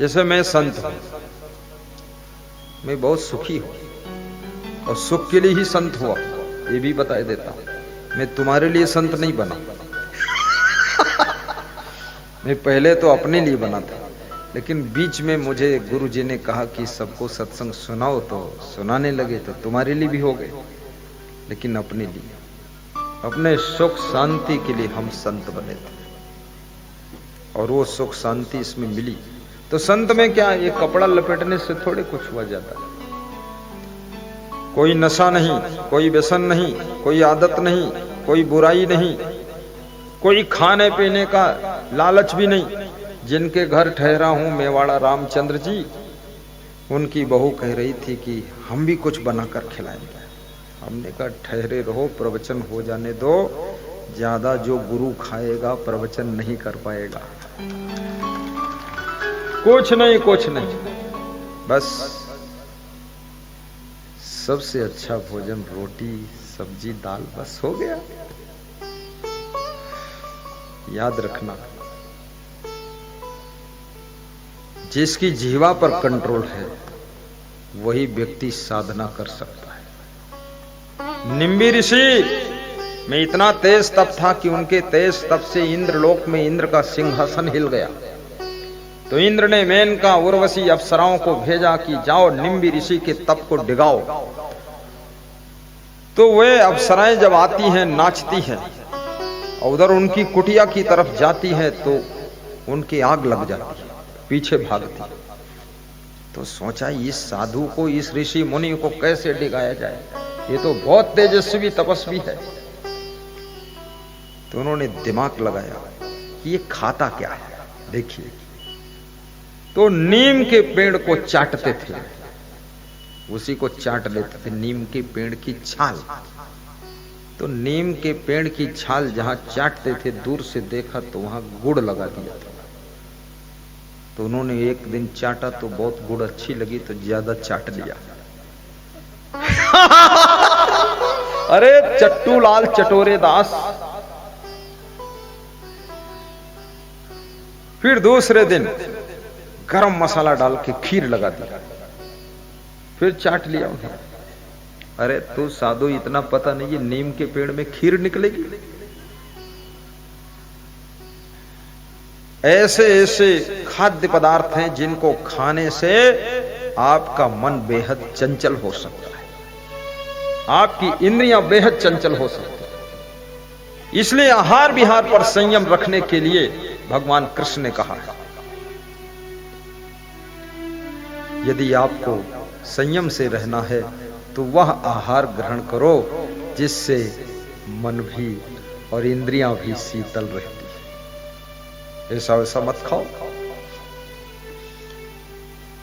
जैसे मैं संत हूं, मैं बहुत सुखी हूं और सुख के लिए ही संत हुआ, ये भी बता देता हूं। मैं तुम्हारे लिए संत नहीं बना मैं पहले तो अपने लिए बना था, लेकिन बीच में मुझे गुरु जी ने कहा कि सबको सत्संग सुनाओ, तो सुनाने लगे, तो तुम्हारे लिए भी हो गए, लेकिन अपने लिए, अपने सुख शांति के लिए हम संत बने थे, और वो सुख शांति इसमें मिली। तो संत में क्या, ये कपड़ा लपेटने से थोड़े कुछ हुआ जाता है। कोई नशा नहीं, कोई व्यसन नहीं, कोई आदत नहीं, कोई बुराई नहीं, कोई खाने पीने का लालच भी नहीं। जिनके घर ठहरा हूं मेवाड़ा रामचंद्र जी, उनकी बहू कह रही थी कि हम भी कुछ बनाकर खिलाएंगे। हमने कहा ठहरे रहो, प्रवचन हो जाने दो, ज्यादा जो गुरु खाएगा प्रवचन नहीं कर पाएगा। कुछ नहीं, कुछ नहीं, बस सबसे अच्छा भोजन रोटी सब्जी दाल, बस हो गया। याद रखना, जिसकी जीवा पर कंट्रोल है वही व्यक्ति साधना कर सकता है। निम्बी ऋषि में इतना तेज तप था कि उनके तेज तप से इंद्रलोक में इंद्र का सिंहासन हिल गया। तो इंद्र ने मेनका उर्वशी अप्सराओं को भेजा कि जाओ निम्बी ऋषि के तप को डिगाओ। तो वे अप्सराएं जब आती हैं, नाचती हैं, और उधर उनकी कुटिया की तरफ जाती है तो उनकी आग लग जाती है, पीछे भागती। तो सोचा इस साधु को, इस ऋषि मुनि को कैसे डिगाया जाए, ये तो बहुत तेजस्वी तपस्वी है। तो उन्होंने दिमाग लगाया कि ये खाता क्या है, देखिए। तो नीम के पेड़ को चाटते थे, उसी को चाट लेते थे, नीम के पेड़ की छाल। तो नीम के पेड़ की छाल जहां चाटते थे, दूर से देखा तो वहां गुड़ लगा दिया था। तो उन्होंने एक दिन चाटा तो बहुत गुड़ अच्छी लगी, तो ज्यादा चाट लिया। अरे चट्टू लाल चटोरे दास। फिर दूसरे दिन गरम मसाला डाल के खीर लगा दिया, फिर चाट लिया उन्हें। अरे तू साधु, इतना पता नहीं है नीम के पेड़ में खीर निकलेगी? ऐसे ऐसे खाद्य पदार्थ हैं जिनको खाने से आपका मन बेहद चंचल हो सकता है, आपकी इंद्रियां बेहद चंचल हो सकती है। इसलिए आहार विहार पर संयम रखने के लिए भगवान कृष्ण ने कहा है, यदि आपको संयम से रहना है तो वह आहार ग्रहण करो जिससे मन भी और इंद्रियां भी शीतल रहती है। ऐसा वैसा मत खाओ।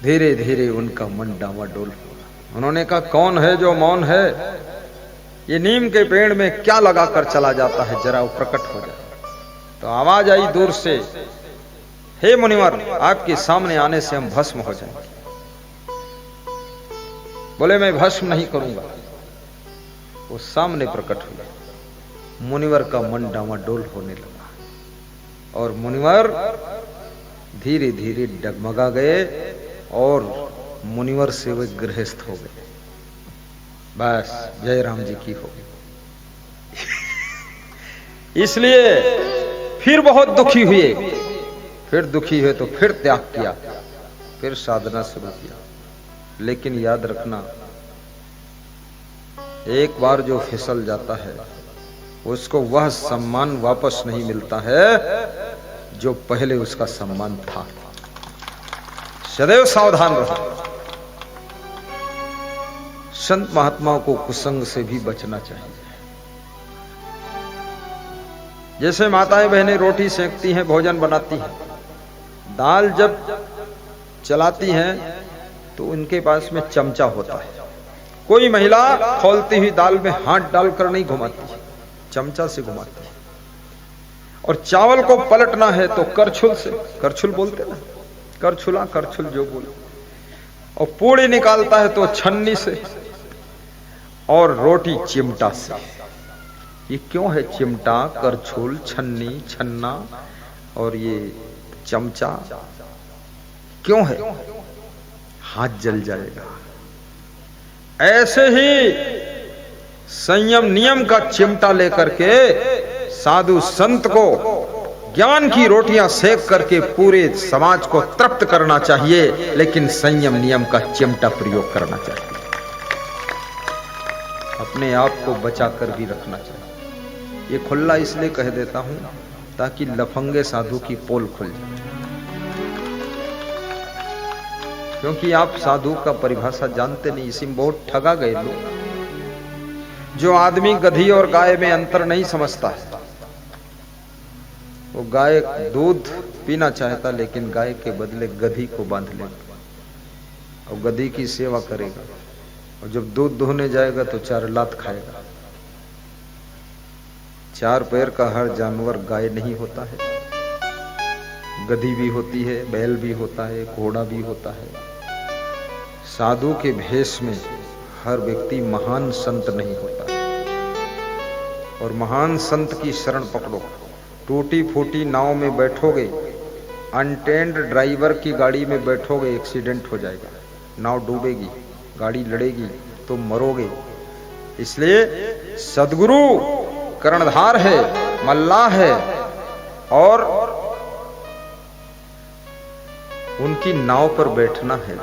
धीरे धीरे उनका मन डावाडोल हुआ। उन्होंने कहा कौन है जो मौन है, ये नीम के पेड़ में क्या लगाकर चला जाता है, जरा वो प्रकट हो जाए। तो आवाज आई दूर से, हे मुनिवर, आपके सामने आने से हम भस्म हो जाएंगे। बोले मैं भस्म नहीं करूंगा। वो सामने प्रकट हुआ। मुनिवर का मन डावाडोल होने लगा और मुनिवर धीरे धीरे डगमगा गए और मुनिवर से वे गृहस्थ हो गए। बस जय राम जी की हो। इसलिए फिर बहुत दुखी हुए, फिर दुखी हुए तो फिर त्याग किया, फिर साधना शुरू किया। लेकिन याद रखना, एक बार जो फिसल जाता है उसको वह सम्मान वापस नहीं मिलता है जो पहले उसका सम्मान था। सदैव सावधान रहो। संत महात्माओं को कुसंग से भी बचना चाहिए। जैसे माताएं बहनें रोटी सेकती हैं, भोजन बनाती हैं, दाल जब चलाती हैं तो उनके पास में चमचा होता है। कोई महिला खौलती हुई दाल में हाथ डालकर नहीं घुमाती, चमचा से घुमाती है। और चावल को पलटना है तो करछुल से, करछुल बोलते ना, करछुला करछुल जो बोले। और पूड़ी निकालता है तो छन्नी से, और रोटी चिमटा से। ये क्यों है चिमटा, करछुल, छन्नी, छन्ना और ये चमचा? क्यों है? हाथ जल जाएगा। ऐसे ही संयम नियम का चिमटा लेकर के साधु संत को ज्ञान की रोटियां सेक करके पूरे समाज को तृप्त करना चाहिए, लेकिन संयम नियम का चिमटा प्रयोग करना चाहिए। अपने आप को बचाकर भी रखना चाहिए। ये खुला इसलिए कह देता हूं ताकि लफंगे साधु की पोल खुल जाए। क्योंकि आप साधु का परिभाषा जानते नहीं, इसी में बहुत ठगा गए लोग। जो आदमी गधी और गाय में अंतर नहीं समझता है, वो गाय दूध पीना चाहता लेकिन गाय के बदले गधी को बांध लेगा और गधी की सेवा करेगा, और जब दूध दुहने जाएगा तो 4 लात खाएगा। 4 पैर का हर जानवर गाय नहीं होता है, गधी भी होती है, बैल भी होता है, घोड़ा भी होता है। साधु के भेष में हर व्यक्ति महान संत नहीं होता है। और महान संत की शरण पकड़ो। टूटी फूटी नाव में बैठोगे, अनटेंड ड्राइवर की गाड़ी में बैठोगे, एक्सीडेंट हो जाएगा, नाव डूबेगी, गाड़ी लड़ेगी, तो मरोगे। इसलिए सदगुरु कर्णधार है, मल्लाह है, और उनकी नाव पर बैठना है।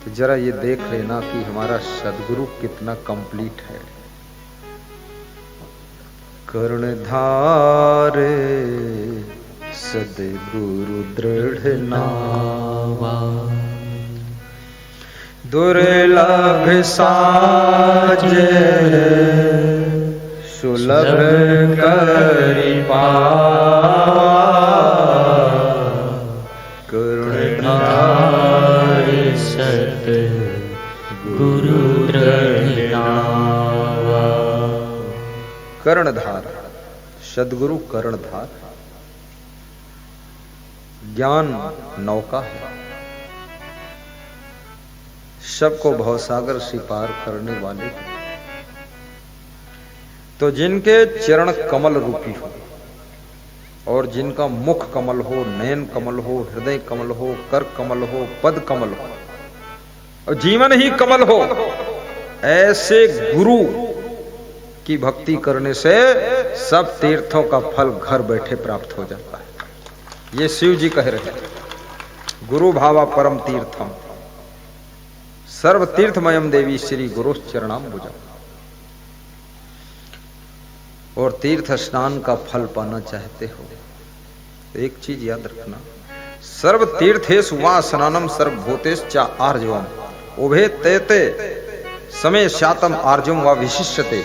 तो जरा ये देख लेना कि हमारा सदगुरु कितना कंप्लीट है। कर्णधार सदगुरु दृढ़ नावा, दुर्लभ साजे सुलभ करि पावा। कर्णधार सदगुरु दृढ़ नावा। कर्णधार सदगुरु कर्णधार। ज्ञान नौका है, सबको भवसागर से पार करने वाले। तो जिनके चरण कमल रूपी हो, और जिनका मुख कमल हो, नयन कमल हो, हृदय कमल हो, कर कमल हो, पद कमल हो, और जीवन ही कमल हो, ऐसे गुरु की भक्ति करने से सब तीर्थों का फल घर बैठे प्राप्त हो जाता है। ये शिव जी कह रहे हैं, गुरु भावा परम तीर्थम सर्व तीर्थमयम देवी श्री गुरु चरणाम्बुजम। और तीर्थ स्नान का फल पाना चाहते हो तो एक चीज याद रखना, सर्व तीर्थेषु वा स्नानम सर्वभूतेषु च आर्जवम उभे तेते समय शातम आर्जवम वा विशिष्यते।